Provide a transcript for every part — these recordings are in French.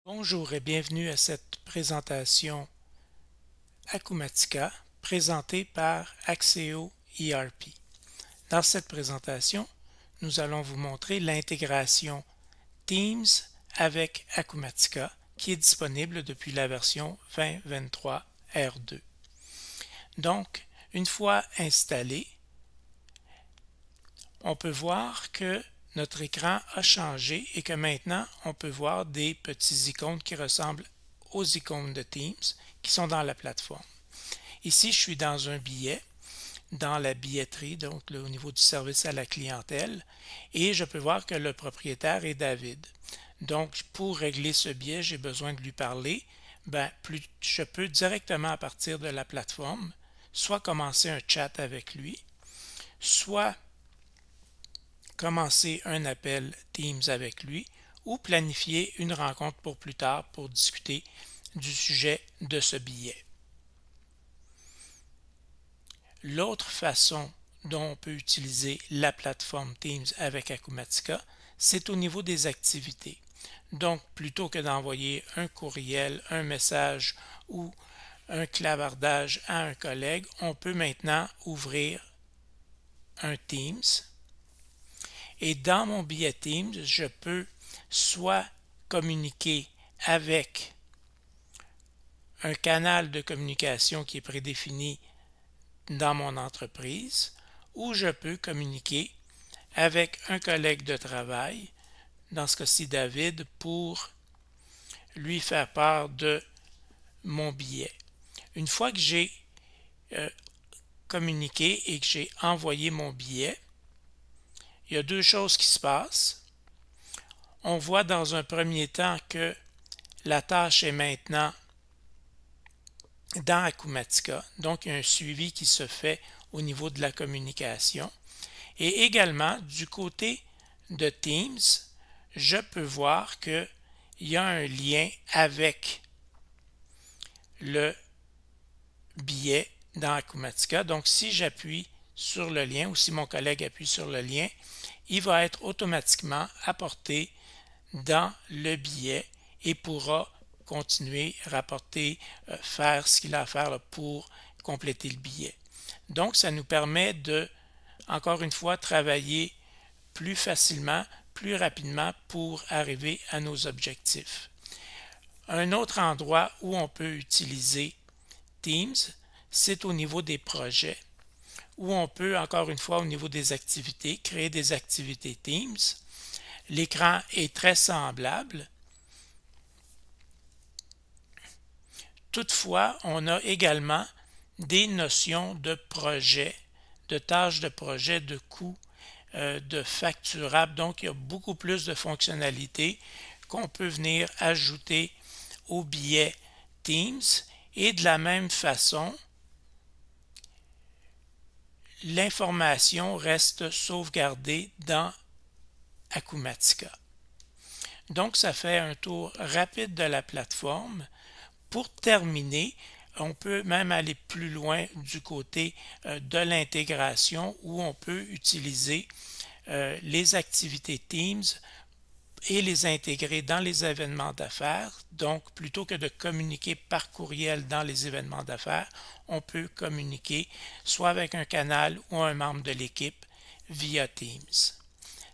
Bonjour et bienvenue à cette présentation Acumatica présentée par Axeo ERP. Dans cette présentation, nous allons vous montrer l'intégration Teams avec Acumatica qui est disponible depuis la version 2023 R2. Donc, une fois installé, on peut voir que notre écran a changé et que maintenant on peut voir des petits icônes qui ressemblent aux icônes de Teams qui sont dans la plateforme. Ici, je suis dans un billet, dans la billetterie, donc au niveau du service à la clientèle, et je peux voir que le propriétaire est David. Donc, pour régler ce billet, j'ai besoin de lui parler. Je peux directement à partir de la plateforme, soit commencer un chat avec lui, soit commencer un appel Teams avec lui ou planifier une rencontre pour plus tard pour discuter du sujet de ce billet. L'autre façon dont on peut utiliser la plateforme Teams avec Acumatica, c'est au niveau des activités. Donc, plutôt que d'envoyer un courriel, un message ou un clavardage à un collègue, on peut maintenant ouvrir un Teams. Et dans mon billet Teams, je peux soit communiquer avec un canal de communication qui est prédéfini dans mon entreprise, ou je peux communiquer avec un collègue de travail, dans ce cas-ci David, pour lui faire part de mon billet. Une fois que j'ai communiqué et que j'ai envoyé mon billet, il y a deux choses qui se passent. On voit dans un premier temps que la tâche est maintenant dans Acumatica, donc il y a un suivi qui se fait au niveau de la communication. Et également, du côté de Teams, je peux voir qu'il y a un lien avec le billet dans Acumatica. Donc, si j'appuie sur le lien ou si mon collègue appuie sur le lien, il va être automatiquement apporté dans le billet et pourra continuer, rapporter, faire ce qu'il a à faire pour compléter le billet. Donc, ça nous permet de, encore une fois, travailler plus facilement, plus rapidement pour arriver à nos objectifs. Un autre endroit où on peut utiliser Teams, c'est au niveau des projets, où on peut, encore une fois, au niveau des activités, créer des activités Teams. L'écran est très semblable. Toutefois, on a également des notions de projet, de tâches de projet, de coûts, de facturables. Donc, il y a beaucoup plus de fonctionnalités qu'on peut venir ajouter au billet Teams. Et de la même façon, l'information reste sauvegardée dans Acumatica. Donc, ça fait un tour rapide de la plateforme. Pour terminer, on peut même aller plus loin du côté de l'intégration où on peut utiliser les activités Teams et les intégrer dans les événements d'affaires. Donc, plutôt que de communiquer par courriel dans les événements d'affaires, on peut communiquer soit avec un canal ou un membre de l'équipe via Teams.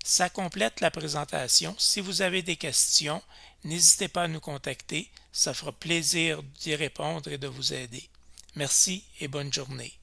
Ça complète la présentation. Si vous avez des questions, n'hésitez pas à nous contacter. Ça fera plaisir d'y répondre et de vous aider. Merci et bonne journée.